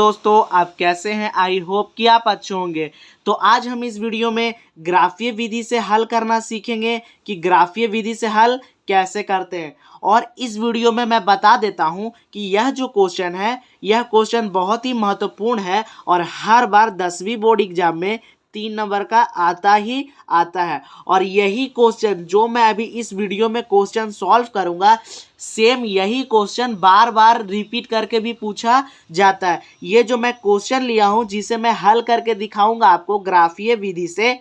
दोस्तों आप कैसे हैं। आई होप कि आप अच्छे होंगे। तो आज हम इस वीडियो में ग्राफीय विधि से हल करना सीखेंगे कि ग्राफीय विधि से हल कैसे करते हैं। और इस वीडियो में मैं बता देता हूं कि यह जो क्वेश्चन है यह क्वेश्चन बहुत ही महत्वपूर्ण है और हर बार 10वीं बोर्ड एग्जाम में 3 नंबर का आता ही आता है। और यही क्वेश्चन जो मैं अभी इस वीडियो में क्वेश्चन सॉल्व करूंगा, सेम यही क्वेश्चन बार बार रिपीट करके भी पूछा जाता है। ये जो मैं क्वेश्चन लिया हूं जिसे मैं हल करके दिखाऊंगा आपको ग्राफीय विधि से,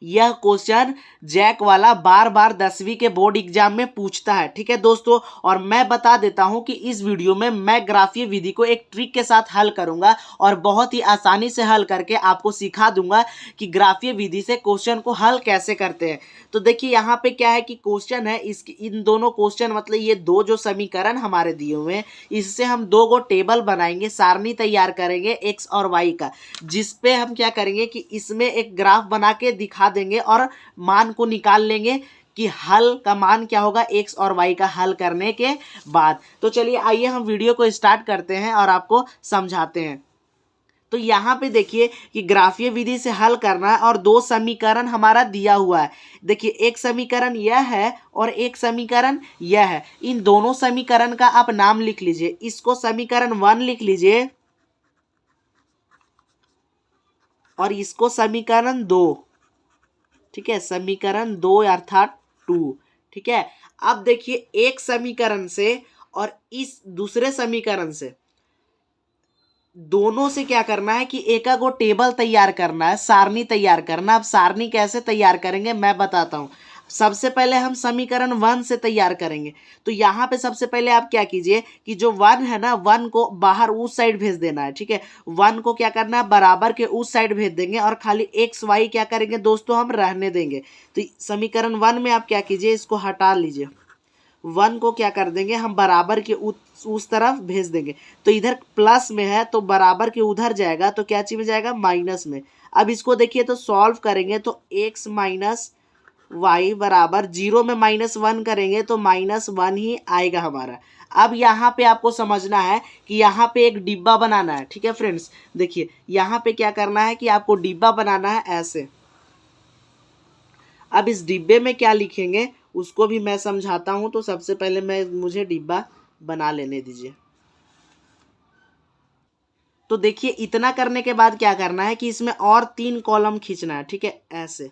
यह क्वेश्चन जैक वाला बार बार 10वीं के बोर्ड एग्जाम में पूछता है। ठीक है दोस्तों, और मैं बता देता हूं कि इस वीडियो में मैं ग्राफीय विधि को एक ट्रिक के साथ हल करूंगा और बहुत ही आसानी से हल करके आपको सिखा दूंगा कि ग्राफीय विधि से क्वेश्चन को हल कैसे करते हैं। तो देखिए यहाँ पे क्या है कि क्वेश्चन है, इसकी इन दोनों क्वेश्चन मतलब ये दो जो समीकरण हमारे दिए हुए हैं, इससे हम दो गो टेबल बनाएंगे, सारणी तैयार करेंगे एक्स और वाई का, जिसपे हम क्या करेंगे कि इसमें एक ग्राफ बना के दिखा देंगे और मान को निकाल लेंगे कि हल का मान क्या होगा एक्स और वाई का हल करने के बाद। तो चलिए आइए हम वीडियो को स्टार्ट करते हैं और आपको समझाते हैं। तो यहाँ पे देखिए कि ग्राफीय विधि से हल करना है और दो समीकरण हमारा दिया हुआ है। देखिए एक समीकरण यह है और एक समीकरण यह है। इन दोनों समीकरण का आप नाम लिख लीजिए। इसको समीकरण 1 लिख लीजिए और इसको समीकरण 2। ठीक है, समीकरण 2 अर्थात 2। ठीक है, अब देखिए एक समीकरण से और इस दूसरे समीकरण से दोनों से क्या करना है कि एक गो टेबल तैयार करना है, सारणी तैयार करना। अब सारणी कैसे तैयार करेंगे मैं बताता हूं। सबसे पहले हम समीकरण 1 से तैयार करेंगे। तो यहाँ पे सबसे पहले आप क्या कीजिए कि जो 1 है ना, 1 को बाहर उस साइड भेज देना है। ठीक है, 1 को क्या करना है बराबर के उस साइड भेज देंगे और खाली एक्स वाई क्या करेंगे दोस्तों हम रहने देंगे। तो समीकरण 1 में आप क्या कीजिए, इसको हटा लीजिए, 1 को क्या कर देंगे हम बराबर के उस तरफ भेज देंगे। तो इधर प्लस में है तो बराबर के उधर जाएगा तो क्या चीज में जाएगा माइनस में। अब इसको देखिए तो सॉल्व करेंगे तो x माइनस वाई बराबर 0 में -1 करेंगे तो -1 ही आएगा हमारा। अब यहाँ पे आपको समझना है कि यहाँ पे एक डिब्बा बनाना है। ठीक है फ्रेंड्स, देखिए यहाँ पे क्या करना है कि आपको डिब्बा बनाना है ऐसे। अब इस डिब्बे में क्या लिखेंगे उसको भी मैं समझाता हूं। तो सबसे पहले मुझे डिब्बा बना लेने दीजिए। तो देखिए इतना करने के बाद क्या करना है कि इसमें और 3 कॉलम खींचना है। ठीक है, ऐसे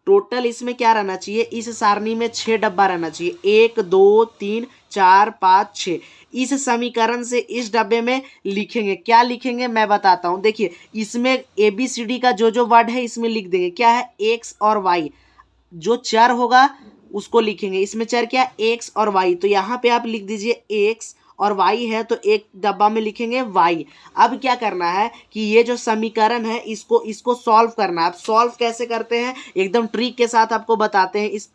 टोटल इसमें क्या रहना चाहिए, इस सारणी में 6 डब्बा रहना चाहिए। 1 2 3 4 5 6। इस समीकरण से इस डब्बे में लिखेंगे, क्या लिखेंगे मैं बताता हूं। देखिए इसमें ABCD का जो वर्ड है इसमें लिख देंगे। क्या है, एक्स और वाई। जो चर होगा उसको लिखेंगे। इसमें चर क्या, एक्स और वाई। तो यहाँ पे आप लिख दीजिए एक्स और वाई है तो एक डब्बा में लिखेंगे वाई। अब क्या करना है कि ये जो समीकरण है इसको सॉल्व करना है। आप सॉल्व कैसे करते हैं एकदम ट्रिक के साथ आपको बताते हैं। इस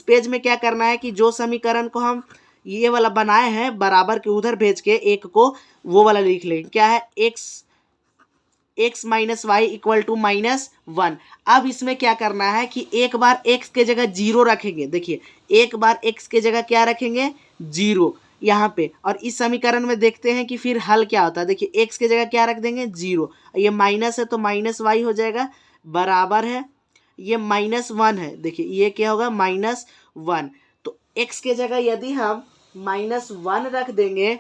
पेज में क्या करना है कि जो समीकरण को हम ये वाला बनाए हैं बराबर के उधर भेज के एक को वो वाला लिख लेंगे। क्या है, x minus y equal to -1। अब इसमें क्या करना है कि एक बार x के जगह 0 रखेंगे। देखिए एक बार x के जगह क्या रखेंगे, 0 यहाँ पे। और इस समीकरण में देखते हैं कि फिर हल क्या होता है। देखिए x के जगह क्या रख देंगे, 0। ये माइनस है तो -y हो जाएगा, बराबर है ये -1 है। देखिए ये क्या होगा, -1। तो x के जगह यदि हम -1 रख देंगे,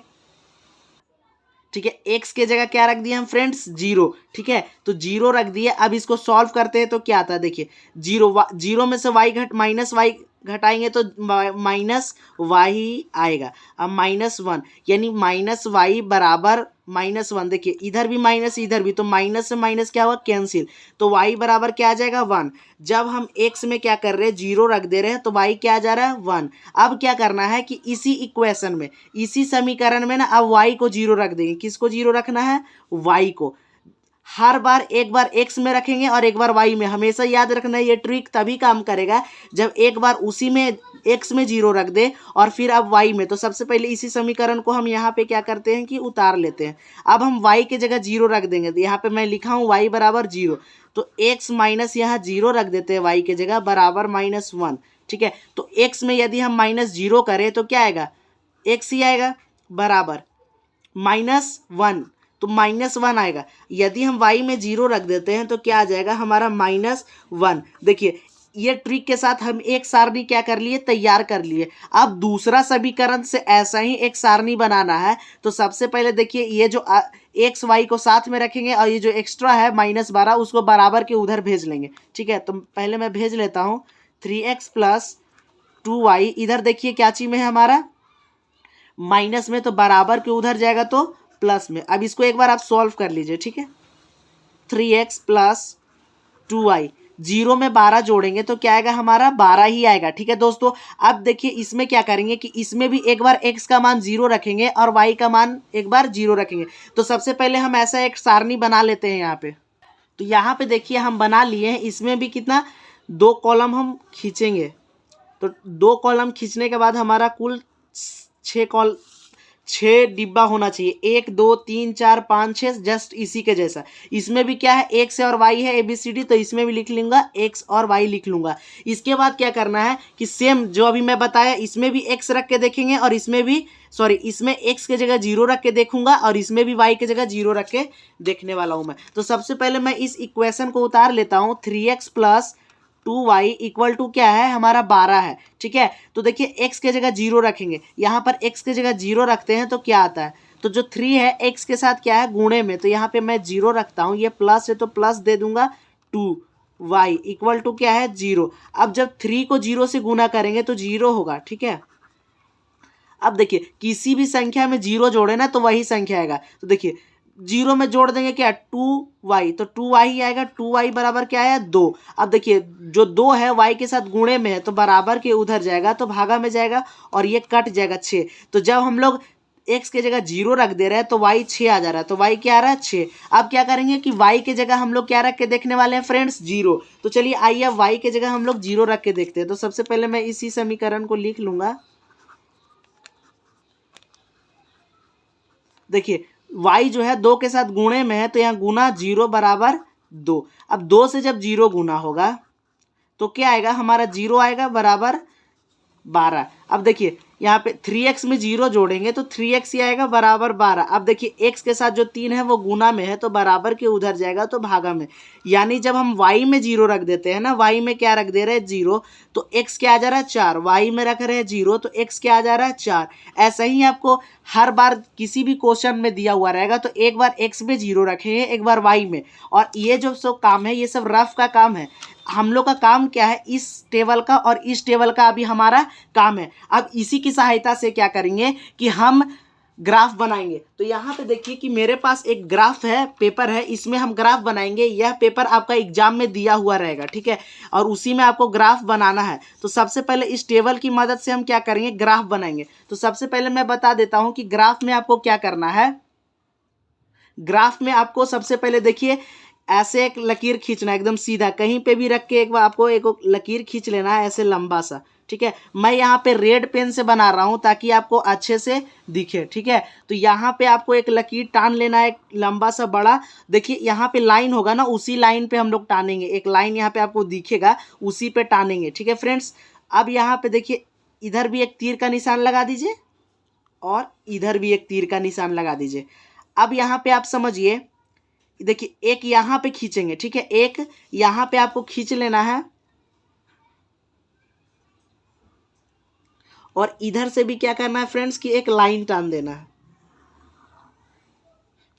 ठीक है, x के जगह क्या रख दिया हम फ्रेंड्स, 0। ठीक है, तो 0 रख दिए। अब इसको सॉल्व करते हैं तो क्या आता है, देखिए 0 में से -y घटाएंगे तो -y ही आएगा। अब -1 यानी -y बराबर -1। देखिए इधर भी माइनस इधर भी, तो माइनस से माइनस क्या हुआ, कैंसिल। तो y बराबर क्या आ जाएगा, 1। जब हम x में क्या कर रहे हैं, 0 रख दे रहे हैं तो y क्या आ जा रहा है, 1। अब क्या करना है कि इसी इक्वेशन में, इसी समीकरण में ना अब y को 0 रख देंगे। किसको 0 रखना है, y को। हर बार एक बार x में रखेंगे और एक बार y में। हमेशा याद रखना है, ये ट्रिक तभी काम करेगा जब एक बार उसी में x में 0 रख दे और फिर अब y में। तो सबसे पहले इसी समीकरण को हम यहाँ पे क्या करते हैं कि उतार लेते हैं। अब हम y के जगह 0 रख देंगे। तो यहाँ पे मैं लिखा हूँ y बराबर 0, तो x माइनस यहाँ 0 रख देते हैं y के जगह बराबर -1। ठीक है, तो x में यदि हम -0 करें तो क्या आएगा, x ही आएगा। बराबर -1, तो -1 आएगा। यदि हम y में 0 रख देते हैं तो क्या आ जाएगा हमारा -1। देखिए ये ट्रिक के साथ हम एक सारणी क्या कर लिए, तैयार कर लिए। अब दूसरा समीकरण से ऐसा ही एक सारणी बनाना है। तो सबसे पहले देखिए ये जो एक्स वाई को साथ में रखेंगे और ये जो एक्स्ट्रा है -12 उसको बराबर के उधर भेज लेंगे। ठीक है, तो पहले मैं भेज लेता हूँ 3x + 2y। इधर देखिए क्या चीज में है हमारा, माइनस में, तो बराबर के उधर जाएगा तो प्लस में। अब इसको एक बार आप सॉल्व कर लीजिए। ठीक है, 3x + 2y, 0 में 12 जोड़ेंगे तो क्या आएगा हमारा 12 ही आएगा। ठीक है दोस्तों, अब देखिए इसमें क्या करेंगे कि इसमें भी एक बार x का मान 0 रखेंगे और y का मान एक बार 0 रखेंगे। तो सबसे पहले हम ऐसा एक सारणी बना लेते हैं यहाँ पे। तो यहाँ पे देखिए हम बना लिए हैं। इसमें भी कितना, 2 कॉलम हम खींचेंगे। तो 2 कॉलम खींचने के बाद हमारा कुल 6 डिब्बा होना चाहिए। 1 2 3 4 5 6, जस्ट इसी के जैसा। इसमें भी क्या है, एक्स और वाई है ABCD, तो इसमें भी लिख लूंगा एक्स और वाई लिख लूंगा। इसके बाद क्या करना है कि सेम जो अभी मैं बताया इसमें भी एक्स रख के देखेंगे और इसमें भी इसमें एक्स के जगह 0 रख के देखूंगा और इसमें भी वाई के जगह 0 रख के देखने वाला हूं मैं। तो सबसे पहले मैं इस इक्वेशन को उतार लेता हूं। 3x + 2y = क्या है हमारा 12 है। ठीक है, तो देखिए x के जगह 0 रखेंगे। यहाँ पर x के जगह 0 रखते हैं तो क्या आता है, तो जो 3 है x के साथ क्या है गुणे में, तो यहाँ पे मैं 0 रखता हूँ। ये प्लस है तो प्लस दे दूंगा 2y = क्या है 0। अब जब 3 को 0 से गुना करेंगे तो 0 होगा। ठीक है, अब देखिए किसी भी संख्या में 0 जोड़े ना तो वही संख्या आएगा। तो देखिए 0 में जोड़ देंगे क्या, 2y, तो 2y ही आएगा। 2y बराबर क्या है 2। अब देखिए जो 2 है y के साथ गुणे में है तो बराबर के उधर जाएगा तो भागा में जाएगा और ये कट जाएगा 6। तो जब हम लोग x के जगह 0 रख दे रहे हैं तो y 6 आ जा रहा है। तो y क्या आ रहा है 6। अब क्या करेंगे कि y के जगह हम लोग क्या रख के देखने वाले हैं फ्रेंड्स, 0। तो चलिए आइए अब y के जगह हम लोग 0 रख के देखते हैं। तो सबसे पहले मैं इसी समीकरण को लिख लूंगा। देखिए y जो है 2 के साथ गुणे में है तो यहाँ गुना 0 = 2। अब 2 से जब 0 गुना होगा तो क्या आएगा हमारा 0 आएगा बराबर 12। अब देखिए यहाँ पे 3x में 0 जोड़ेंगे तो 3x ही आएगा बराबर 12। अब देखिए x के साथ जो 3 है वो गुना में है तो बराबर के उधर जाएगा तो भागा में। यानी जब हम y में 0 रख देते हैं ना, y में क्या रख दे रहे हैं 0, तो x क्या आ जा रहा है 4। y में रख रहे हैं 0 तो x क्या आ जा रहा है 4। ऐसा ही आपको हर बार किसी भी क्वेश्चन में दिया हुआ रहेगा तो एक बार x में 0 रखेंगे, एक बार y में। और ये जो सब काम है ये सब रफ का काम है। हम लोग का काम क्या है, इस टेबल का और इस टेबल का अभी हमारा काम है। अब इसी की सहायता से क्या करेंगे कि हम ग्राफ बनाएंगे। तो यहाँ पे देखिए कि मेरे पास एक ग्राफ है, पेपर है, इसमें हम ग्राफ बनाएंगे। यह पेपर आपका एग्जाम में दिया हुआ रहेगा। ठीक है, और उसी में आपको ग्राफ बनाना है। तो सबसे पहले इस टेबल की मदद से हम क्या करेंगे, ग्राफ बनाएंगे। तो सबसे पहले मैं बता देता हूँ कि ग्राफ में आपको क्या करना है। ग्राफ में आपको सबसे पहले देखिए ऐसे एक लकीर खींचना है एकदम सीधा, कहीं पे भी रख के एक बार आपको एक लकीर खींच लेना है ऐसे लंबा सा। ठीक है, मैं यहाँ पे रेड पेन से बना रहा हूँ ताकि आपको अच्छे से दिखे। ठीक है, तो यहाँ पे आपको एक लकीर टान लेना है, एक लंबा सा बड़ा। देखिए यहाँ पे लाइन होगा ना, उसी लाइन पे हम लोग टानेंगे। एक लाइन यहाँ पे आपको दिखेगा, उसी पे टानेंगे। ठीक है फ्रेंड्स, अब यहाँ पे देखिए इधर भी एक तीर का निशान लगा दीजिए और इधर भी एक तीर का निशान लगा दीजिए। अब यहाँ पे आप समझिए, देखिए एक यहाँ पे खींचेंगे। ठीक है, एक यहाँ पे आपको खींच लेना है और इधर से भी क्या करना है फ्रेंड्स कि एक लाइन टान देना है।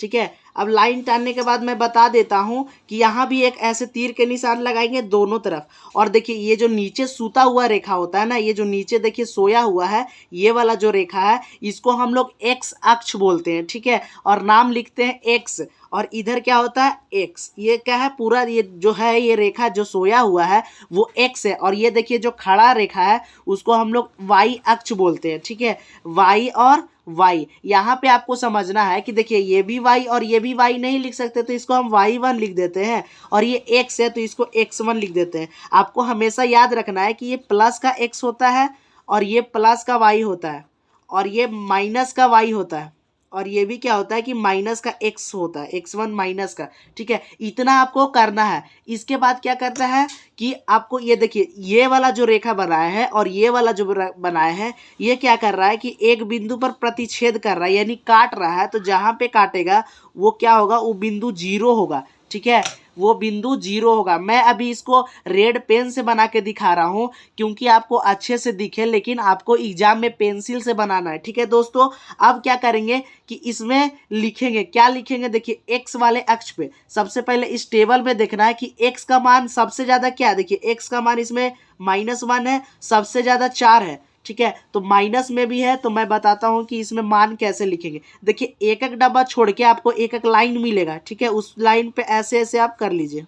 ठीक है, अब लाइन टानने के बाद मैं बता देता हूं कि यहाँ भी एक ऐसे तीर के निशान लगाएंगे दोनों तरफ। और देखिए ये जो नीचे सूता हुआ रेखा होता है ना, ये जो नीचे देखिए सोया हुआ है, ये वाला जो रेखा है इसको हम लोग एक्स अक्ष बोलते हैं। ठीक है, और नाम लिखते हैं एक्स। और इधर क्या होता है एक्स, ये क्या है पूरा, ये जो है ये रेखा जो सोया हुआ है वो एक्स है। और ये देखिए जो खड़ा रेखा है उसको हम लोग वाई अक्ष बोलते हैं। ठीक है, वाई और वाई। यहाँ पे आपको समझना है कि देखिए ये भी वाई और ये भी वाई नहीं लिख सकते तो इसको हम y1 लिख देते हैं, और ये x है तो इसको x1 लिख देते हैं। आपको हमेशा याद रखना है कि ये प्लस का x होता है और ये प्लस का y होता है और ये माइनस का y होता है और ये भी क्या होता है कि माइनस का x होता है, x1 माइनस का, ठीक है। इतना आपको करना है। इसके बाद क्या करता है कि आपको ये देखिए, ये वाला जो रेखा बनाया है और ये वाला जो बनाया है, ये क्या कर रहा है कि एक बिंदु पर प्रतिच्छेद कर रहा है, यानी काट रहा है। तो जहाँ पे काटेगा वो क्या होगा, वो बिंदु जीरो होगा, ठीक है, वो बिंदु जीरो होगा। मैं अभी इसको रेड पेन से बना के दिखा रहा हूँ क्योंकि आपको अच्छे से दिखे, लेकिन आपको एग्जाम में पेंसिल से बनाना है, ठीक है दोस्तों। अब क्या करेंगे कि इसमें लिखेंगे, क्या लिखेंगे, देखिए एक्स वाले अक्ष पे सबसे पहले इस टेबल में देखना है कि एक्स का मान सबसे ज़्यादा क्या है। देखिए एक्स का मान इसमें -1 है, सबसे ज़्यादा 4 है, ठीक है। तो माइनस में भी है, तो मैं बताता हूं कि इसमें मान कैसे लिखेंगे। देखिए एक एक डब्बा छोड़ के आपको एक एक लाइन मिलेगा, ठीक है। उस लाइन पे ऐसे ऐसे आप कर लीजिए,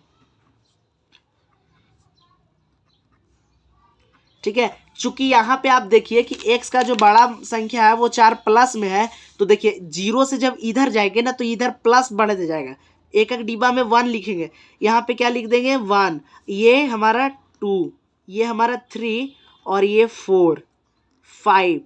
ठीक है। चूंकि यहाँ पे आप देखिए कि x का जो बड़ा संख्या है वो 4 प्लस में है, तो देखिए जीरो से जब इधर जाएंगे ना तो इधर प्लस बढ़ते जाएगा। एक एक डिब्बा में 1 लिखेंगे, यहाँ पे क्या लिख देंगे 1, ये हमारा 2, ये हमारा 3 और ये 4 5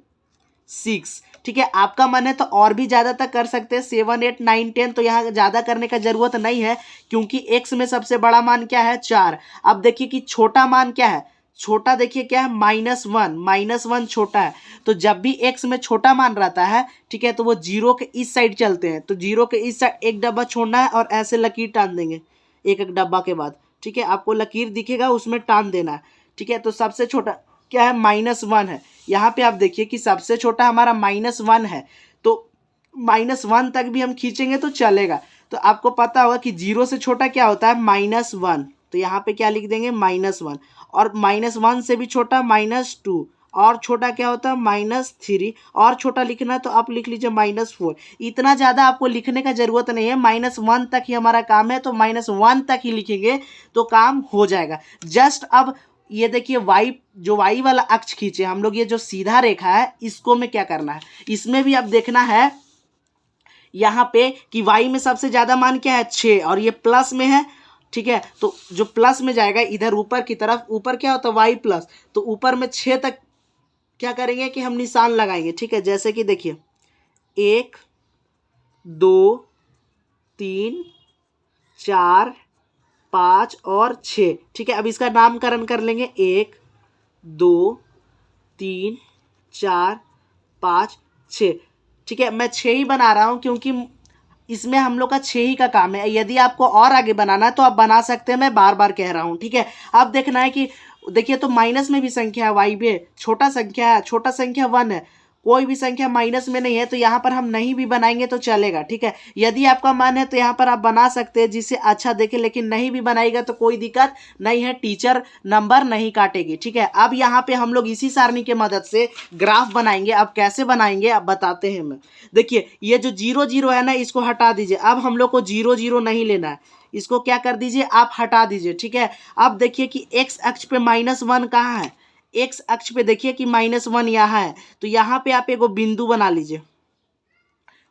6, ठीक है। आपका मन है तो और भी ज़्यादा तक कर सकते हैं, 7 8 9 10, तो यहाँ ज़्यादा करने का जरूरत नहीं है क्योंकि x में सबसे बड़ा मान क्या है 4। अब देखिए कि छोटा मान क्या है, छोटा देखिए क्या है -1 छोटा है। तो जब भी x में छोटा मान रहता है, ठीक है, तो वो जीरो के इस साइड चलते हैं। तो जीरो के इस साइड एक डब्बा छोड़ना है और ऐसे लकीर टान देंगे एक एक डब्बा के बाद, ठीक है। आपको लकीर दिखेगा उसमें टान देना है, ठीक है। तो सबसे छोटा क्या है -1 है। यहाँ पे आप देखिए कि सबसे छोटा हमारा -1 है, तो -1 तक भी हम खींचेंगे तो चलेगा। तो आपको पता होगा कि जीरो से छोटा क्या होता है -1, तो यहाँ पे क्या लिख देंगे -1, और -1 से भी छोटा -2, और छोटा क्या होता है -3, और छोटा लिखना है तो आप लिख लीजिए -4। इतना ज़्यादा आपको लिखने का ज़रूरत नहीं है, -1 तक ही हमारा काम है, तो -1 तक ही लिखेंगे तो काम हो जाएगा। जस्ट अब ये देखिए वाई, जो वाई वाला अक्ष खींचे हम लोग, ये जो सीधा रेखा है इसको में क्या करना है, इसमें भी अब देखना है यहाँ पे कि वाई में सबसे ज़्यादा मान क्या है 6, और ये प्लस में है, ठीक है। तो जो प्लस में जाएगा इधर ऊपर की तरफ, ऊपर क्या होता है वाई प्लस, तो ऊपर में 6 तक क्या करेंगे कि हम निशान लगाएंगे, ठीक है। जैसे कि देखिए 1 2 3 4 5 और 6, ठीक है। अब इसका नामकरण कर लेंगे 1 2 3 4 5 6, ठीक है। मैं 6 ही बना रहा हूँ क्योंकि इसमें हम लोग का 6 ही का काम है। यदि आपको और आगे बनाना है तो आप बना सकते हैं, मैं बार बार कह रहा हूँ, ठीक है। अब देखना है कि देखिए तो माइनस में भी संख्या है, वाई में छोटा संख्या है, छोटा संख्या 1 है, कोई भी संख्या माइनस में नहीं है, तो यहाँ पर हम नहीं भी बनाएंगे तो चलेगा, ठीक है। यदि आपका मन है तो यहाँ पर आप बना सकते हैं जिससे अच्छा देखे, लेकिन नहीं भी बनाएगा तो कोई दिक्कत नहीं है, टीचर नंबर नहीं काटेगी, ठीक है। अब यहाँ पे हम लोग इसी सारणी के मदद से ग्राफ बनाएंगे। अब कैसे बनाएंगे अब बताते हैं मैं। देखिए ये जो 0 0 है ना, इसको हटा दीजिए। अब हम लोग को 0 0 नहीं लेना है, इसको क्या कर दीजिए आप हटा दीजिए, ठीक है। अब देखिए कि x अक्ष पे -1 कहाँ है, x अक्ष पे देखिए कि -1 यहाँ है, तो यहाँ पे आप एक बिंदु बना लीजिए,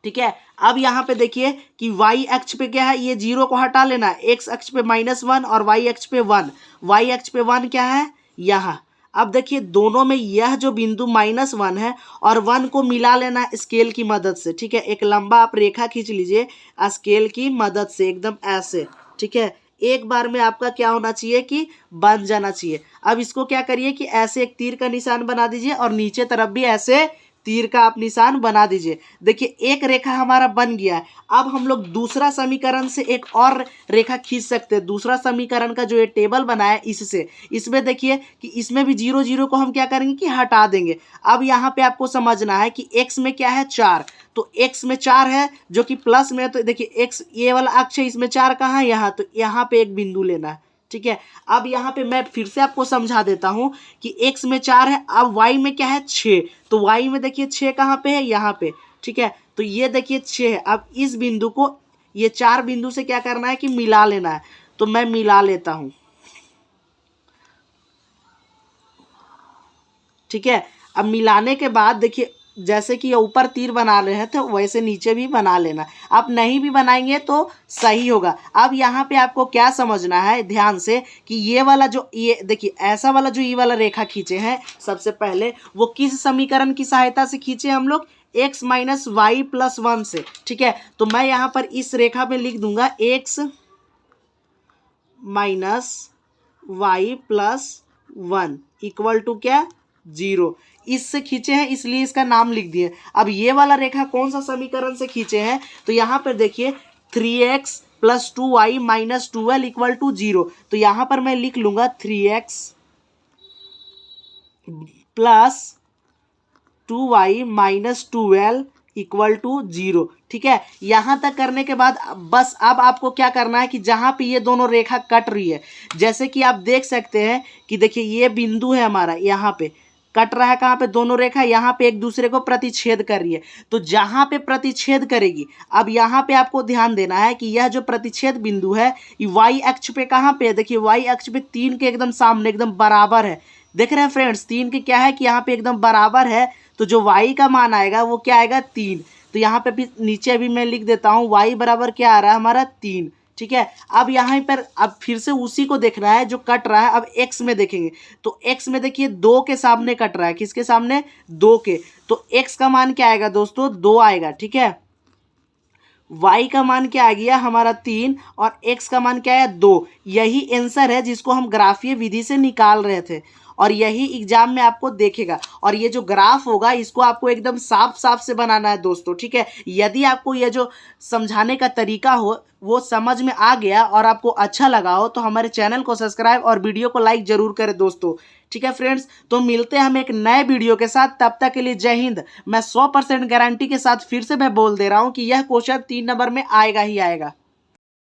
ठीक है। अब यहाँ पे देखिए कि y अक्ष पे क्या है, ये 0 को हटा लेना है, x अक्ष पे -1 और y अक्ष पे 1, y अक्ष पे 1 क्या है यहाँ। अब देखिए दोनों में यह जो बिंदु -1 है और 1 को मिला लेना है स्केल की मदद से, ठीक है। एक लंबा आप रेखा खींच लीजिए स्केल की मदद से एकदम ऐसे, ठीक है। एक बार में आपका क्या होना चाहिए कि बन जाना चाहिए। अब इसको क्या करिए कि ऐसे एक तीर का निशान बना दीजिए और नीचे तरफ भी ऐसे तीर का आप निशान बना दीजिए। देखिए एक रेखा हमारा बन गया है। अब हम लोग दूसरा समीकरण से एक और रेखा खींच सकते हैं। दूसरा समीकरण का जो ये टेबल बना है इससे, इसमें देखिए कि इसमें भी 0 0 को हम क्या करेंगे कि हटा देंगे। अब यहाँ पे आपको समझना है कि x में क्या है 4, तो x में 4 है जो कि प्लस में है, तो देखिए x ये वाला अक्ष है, इसमें 4 कहाँ है यहाँ, तो यहाँ पे एक बिंदु लेना है, ठीक है। अब यहाँ पे मैं फिर से आपको समझा देता हूँ कि x में 4 है, अब y में क्या है 6, तो y में देखिए 6 कहाँ पे है यहाँ पे, ठीक है। तो ये देखिए 6 है। अब इस बिंदु को ये 4 बिंदु से क्या करना है कि मिला लेना है, तो मैं मिला लेता हूँ, ठीक है। अब मिलाने के बाद देखिए जैसे कि ये ऊपर तीर बना रहे हैं तो वैसे नीचे भी बना लेना। आप नहीं भी बनाएंगे तो सही होगा। अब यहाँ पे आपको क्या समझना है ध्यान से कि ये वाला जो ये देखिए ऐसा वाला जो ये वाला रेखा खींचे हैं सबसे पहले, वो किस समीकरण की सहायता से खींचे हम लोग, x माइनस वाई प्लस 1 से, ठीक है। तो मैं यहाँ पर इस रेखा में लिख दूंगा x minus y plus 1 equal to क्या, 0। इससे खींचे हैं इसलिए इसका नाम लिख दिए। अब ये वाला रेखा कौन सा समीकरण से खींचे हैं, तो यहाँ पर देखिए 3x plus 2y minus 12 equal to 0। तो यहाँ पर मैं लिख लूंगा 3x plus 2y minus 12 equal to 0, ठीक है। यहां तक करने के बाद बस अब आपको क्या करना है कि जहां पे ये दोनों रेखा कट रही है, जैसे कि आप देख सकते हैं कि देखिए ये बिंदु है हमारा, यहाँ पे कट रहा है, कहाँ पे, दोनों रेखा यहाँ पे एक दूसरे को प्रतिच्छेद कर रही है। तो जहां पे प्रतिच्छेद करेगी, अब यहाँ पे आपको ध्यान देना है कि यह जो प्रतिच्छेद बिंदु है ये वाई अक्ष पे कहाँ पे है, देखिए वाई अक्ष पे 3 के एकदम सामने, एकदम बराबर है। देख रहे हैं फ्रेंड्स, 3 के क्या है कि यहाँ पे एकदम बराबर है। तो जो y का मान आएगा वो क्या आएगा, 3। तो यहाँ पे भी नीचे भी मैं लिख देता हूँ y बराबर क्या आ रहा है हमारा, 3, ठीक है। अब यहाँ पर अब फिर से उसी को देखना है जो कट रहा है। अब x में देखेंगे तो x में देखिए 2 के सामने कट रहा है, किसके सामने, 2 के। तो x का मान क्या आएगा दोस्तों, 2 आएगा, ठीक है। y का मान क्या आ गया हमारा, 3, और x का मान क्या है, 2। यही आंसर है जिसको हम ग्राफीय विधि से निकाल रहे थे, और यही एग्जाम में आपको देखेगा। और ये जो ग्राफ होगा इसको आपको एकदम साफ साफ से बनाना है दोस्तों, ठीक है। यदि आपको ये जो समझाने का तरीका हो वो समझ में आ गया और आपको अच्छा लगा हो तो हमारे चैनल को सब्सक्राइब और वीडियो को लाइक जरूर करें दोस्तों, ठीक है फ्रेंड्स। तो मिलते हैं हम एक नए वीडियो के साथ, तब तक के लिए जय हिंद। मैं 100% गारंटी के साथ फिर से मैं बोल दे रहा हूँ कि यह क्वेश्चन 3 नंबर में आएगा ही आएगा।